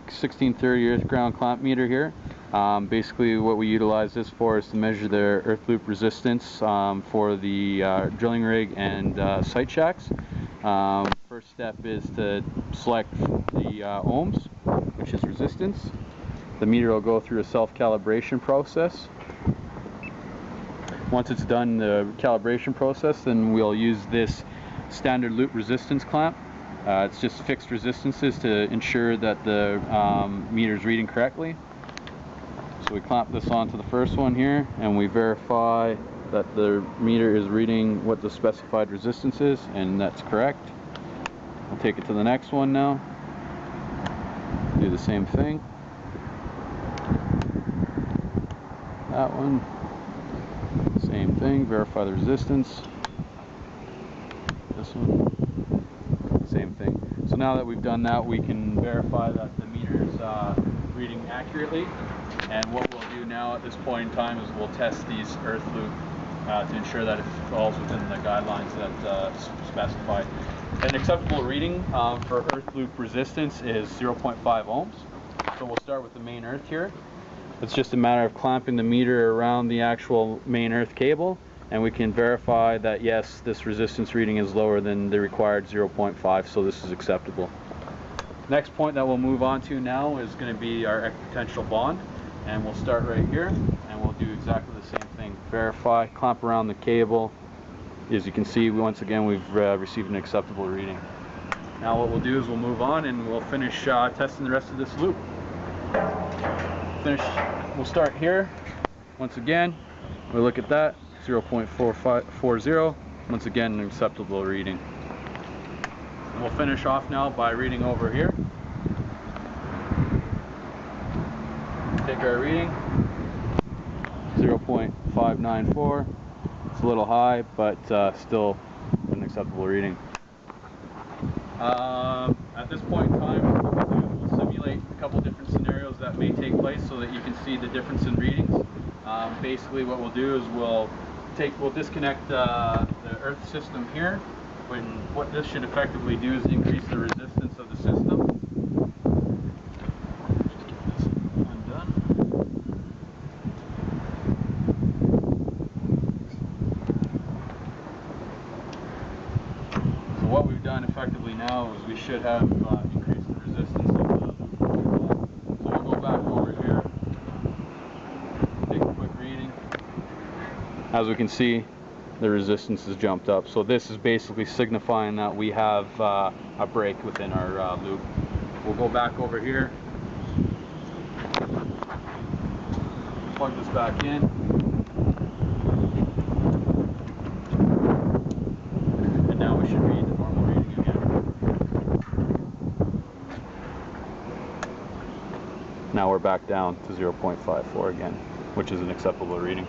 Fluke 1630 earth ground clamp meter here. Basically what we utilize this for is to measure the earth loop resistance for the drilling rig and site shacks. First step is to select the ohms, which is resistance. The meter will go through a self-calibration process. Once it's done the calibration process, then we'll use this standard loop resistance clamp. It's just fixed resistances to ensure that the meter is reading correctly. So we clamp this onto the first one here, and we verify that the meter is reading what the specified resistance is, and that's correct. We'll take it to the next one now. Do the same thing. That one. Same thing, verify the resistance. This one. Same thing. So now that we've done that, we can verify that the meter is reading accurately. And what we'll do now at this point in time is we'll test these earth loop to ensure that it falls within the guidelines that specified. An acceptable reading for earth loop resistance is 0.5 ohms. So we'll start with the main earth here. It's just a matter of clamping the meter around the actual main earth cable, and we can verify that yes, this resistance reading is lower than the required 0.5, so this is acceptable. Next point that we'll move on to now is going to be our equipotential bond, and we'll start right here, and we'll do exactly the same thing. Verify, clamp around the cable. As you can see, once again we've received an acceptable reading. Now what we'll do is we'll move on and we'll finish testing the rest of this loop. We'll start here. Once again, we look at that, 0.440. Once again, an acceptable reading. And we'll finish off now by reading over here. Take our reading, 0.594. It's a little high, but still an acceptable reading. At this point in time, what we'll do, we'll simulate a couple different scenarios that may take place so that you can see the difference in readings. Basically what we'll do is we'll disconnect the earth system here, when what this should effectively do is increase the resistance of the system. Just get this undone. So what we've done effectively now is we should have increased the resistance of the loop. So we'll go back over here, take a quick reading. As we can see, the resistance has jumped up. So this is basically signifying that we have a break within our loop. We'll go back over here, plug this back in, and now we should read the normal reading again. Now we're back down to 0.54 again, which is an acceptable reading.